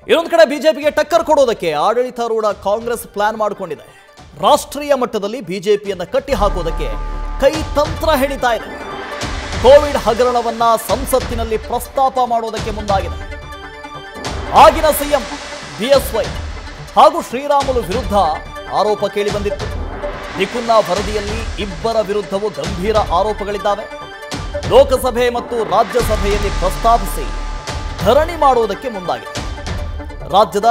ಇನ್ನೊಂದು ಕಡೆ ಬಿಜೆಪಿಗೆ ಟಕ್ಕರ್ ಕೊಡೋದಕ್ಕೆ ಆಡಳಿತಾರೂಢ ಕಾಂಗ್ರೆಸ್ ಪ್ಲಾನ್ ಮಾಡಿಕೊಂಡಿದೆ. ರಾಷ್ಟ್ರೀಯ ಮಟ್ಟದಲ್ಲಿ ಬಿಜೆಪಿಯನ್ನು ಕಟ್ಟಿ ಹಾಕೋದಕ್ಕೆ ಕೈ ತಂತ್ರ ಹಿಡಿತಾ ಇದೆ. ಕೋವಿಡ್ ಹಗರಣವನ್ನ ಸಂಸತ್ತಿನಲ್ಲಿ ಪ್ರಸ್ತಾಪ ಮಾಡೋದಕ್ಕೆ ಮುಂದಾಗಿದೆ. ಆಗಿನ ಸಿಎಂ ಬಿಎಸ್ವೈ ಹಾಗೂ ಶ್ರೀರಾಮುಲು ವಿರುದ್ಧ ಆರೋಪ ಕೇಳಿ ಬಂದಿತ್ತು. ನಿಕುಂಜ ವರದಿಯಲ್ಲಿ ಇಬ್ಬರ ವಿರುದ್ಧವೂ ಗಂಭೀರ ಆರೋಪಗಳಿದ್ದಾವೆ. ಲೋಕಸಭೆ ಮತ್ತು ರಾಜ್ಯಸಭೆಯಲ್ಲಿ ಪ್ರಸ್ತಾಪಿಸಿ ಧರಣಿ ಮಾಡುವುದಕ್ಕೆ ಮುಂದಾಗಿದೆ. ರಾಜ್ಯದ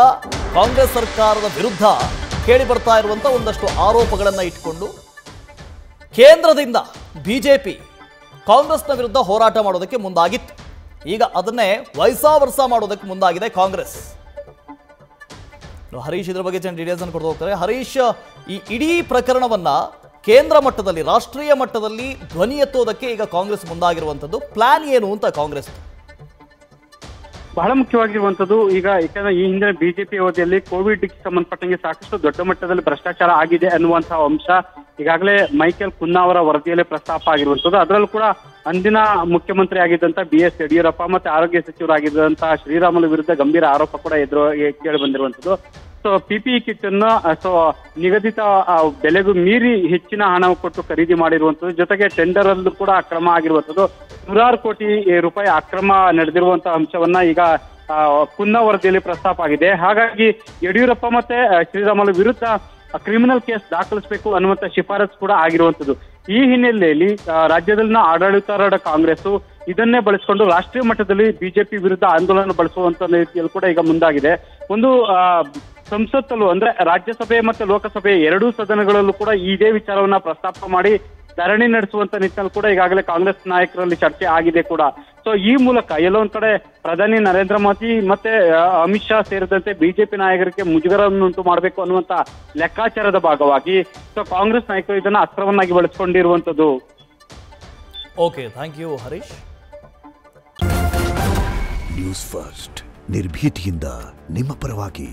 ಕಾಂಗ್ರೆಸ್ ಸರ್ಕಾರದ ವಿರುದ್ಧ ಕೇಳಿ ಬರ್ತಾ ಇರುವಂತಹ ಒಂದಷ್ಟು ಆರೋಪಗಳನ್ನು ಇಟ್ಟುಕೊಂಡು ಕೇಂದ್ರದಿಂದ ಬಿಜೆಪಿ ಕಾಂಗ್ರೆಸ್ನ ವಿರುದ್ಧ ಹೋರಾಟ ಮಾಡೋದಕ್ಕೆ ಮುಂದಾಗಿತ್ತು. ಈಗ ಅದನ್ನೇ ವೈಸಾವರ್ಸ ಮಾಡೋದಕ್ಕೆ ಮುಂದಾಗಿದೆ ಕಾಂಗ್ರೆಸ್. ಹರೀಶ್ ಇದ್ರ ಬಗ್ಗೆ ಡೀಟೇಲ್ಸ್ ಅನ್ನು ಕೊಡ್ತಾ ಹೋಗ್ತಾರೆ. ಹರೀಶ್, ಈ ಇಡೀ ಪ್ರಕರಣವನ್ನ ಕೇಂದ್ರ ಮಟ್ಟದಲ್ಲಿ, ರಾಷ್ಟ್ರೀಯ ಮಟ್ಟದಲ್ಲಿ ಧ್ವನಿ ಎತ್ತೋದಕ್ಕೆ ಈಗ ಕಾಂಗ್ರೆಸ್ ಮುಂದಾಗಿರುವಂತದ್ದು ಪ್ಲಾನ್ ಏನು ಅಂತ ಕಾಂಗ್ರೆಸ್ ಬಹಳ ಮುಖ್ಯವಾಗಿರುವಂತದ್ದು. ಈಗ ಯಾಕಂದ್ರೆ ಈ ಹಿಂದಿನ ಬಿಜೆಪಿ ಅವಧಿಯಲ್ಲಿ ಕೋವಿಡ್ ಸಂಬಂಧಪಟ್ಟಂಗೆ ಸಾಕಷ್ಟು ದೊಡ್ಡ ಮಟ್ಟದಲ್ಲಿ ಭ್ರಷ್ಟಾಚಾರ ಆಗಿದೆ ಅನ್ನುವಂತಹ ಅಂಶ ಈಗಾಗಲೇ ಮೈಕೆಲ್ ಕುನ್ನಾ ಅವರ ವರದಿಯಲ್ಲೇ ಪ್ರಸ್ತಾಪ ಆಗಿರುವಂತದ್ದು. ಅದರಲ್ಲೂ ಕೂಡ ಅಂದಿನ ಮುಖ್ಯಮಂತ್ರಿ ಆಗಿದ್ದಂತ BS ಯಡಿಯೂರಪ್ಪ ಮತ್ತೆ ಆರೋಗ್ಯ ಸಚಿವರಾಗಿದ್ದಂತಹ ಶ್ರೀರಾಮುಲು ವಿರುದ್ಧ ಗಂಭೀರ ಆರೋಪ ಕೂಡ ಕೇಳಿ ಬಂದಿರುವಂತದ್ದು. ಸೊ PPE ಕಿಟ್ ಅನ್ನು ನಿಗದಿತ ಬೆಲೆಗೂ ಮೀರಿ ಹೆಚ್ಚಿನ ಹಣ ಕೊಟ್ಟು ಖರೀದಿ ಮಾಡಿರುವಂತದ್ದು, ಜೊತೆಗೆ ಟೆಂಡರ್ ಅಲ್ಲೂ ಕೂಡ ಅಕ್ರಮ ಆಗಿರುವಂತದ್ದು, 100 ಕೋಟಿ ರೂಪಾಯಿ ಅಕ್ರಮ ನಡೆದಿರುವಂತಹ ಅಂಶವನ್ನ ಈಗ ಕುನ್ನಾ ವರದಿಯಲ್ಲಿ ಪ್ರಸ್ತಾಪ ಆಗಿದೆ. ಹಾಗಾಗಿ ಯಡಿಯೂರಪ್ಪ ಮತ್ತೆ ಶ್ರೀರಾಮುಲು ವಿರುದ್ಧ ಕ್ರಿಮಿನಲ್ ಕೇಸ್ ದಾಖಲಿಸಬೇಕು ಅನ್ನುವಂತ ಶಿಫಾರಸು ಕೂಡ ಆಗಿರುವಂತದ್ದು. ಈ ಹಿನ್ನೆಲೆಯಲ್ಲಿ ರಾಜ್ಯದಲ್ಲಿನ ಆಡಳಿತಾರೂಢ ಕಾಂಗ್ರೆಸ್ ಇದನ್ನೇ ಬಳಸಿಕೊಂಡು ರಾಷ್ಟ್ರೀಯ ಮಟ್ಟದಲ್ಲಿ ಬಿಜೆಪಿ ವಿರುದ್ಧ ಆಂದೋಲನ ಬಳಸುವಂತ ರೀತಿಯಲ್ಲಿ ಕೂಡ ಈಗ ಮುಂದಾಗಿದೆ. ಒಂದು ಸಂಸತ್ತಲ್ಲೂ ಅಂದ್ರೆ ರಾಜ್ಯಸಭೆ ಮತ್ತೆ ಲೋಕಸಭೆ ಎರಡೂ ಸದನಗಳಲ್ಲೂ ಕೂಡ ಇದೇ ವಿಚಾರವನ್ನ ಪ್ರಸ್ತಾಪ ಮಾಡಿ ಧರಣಿ ನಡೆಸುವಂತ ನಿಟ್ಟಿನಲ್ಲಿ ಕೂಡ ಈಗಾಗಲೇ ಕಾಂಗ್ರೆಸ್ ನಾಯಕರಲ್ಲಿ ಚರ್ಚೆ ಆಗಿದೆ ಕೂಡ. ಸೊ ಈ ಮೂಲಕ ಎಲ್ಲೊಂದ್ ಕಡೆ ಪ್ರಧಾನಿ ನರೇಂದ್ರ ಮೋದಿ ಮತ್ತೆ ಅಮಿತ್ ಶಾ ಸೇರಿದಂತೆ ಬಿಜೆಪಿ ನಾಯಕರಿಗೆ ಮುಜುಗರವನ್ನುಂಟು ಮಾಡಬೇಕು ಅನ್ನುವಂತ ಲೆಕ್ಕಾಚಾರದ ಭಾಗವಾಗಿ ಸೊ ಕಾಂಗ್ರೆಸ್ ನಾಯಕರು ಇದನ್ನ ಅಸ್ತ್ರವನ್ನಾಗಿ ಬಳಸಿಕೊಂಡಿರುವಂತದ್ದು. Okay, thank you Harish. News first ನಿರ್ಭೀತಿಯಿಂದ ನಿಮ್ಮ ಪರವಾಗಿ.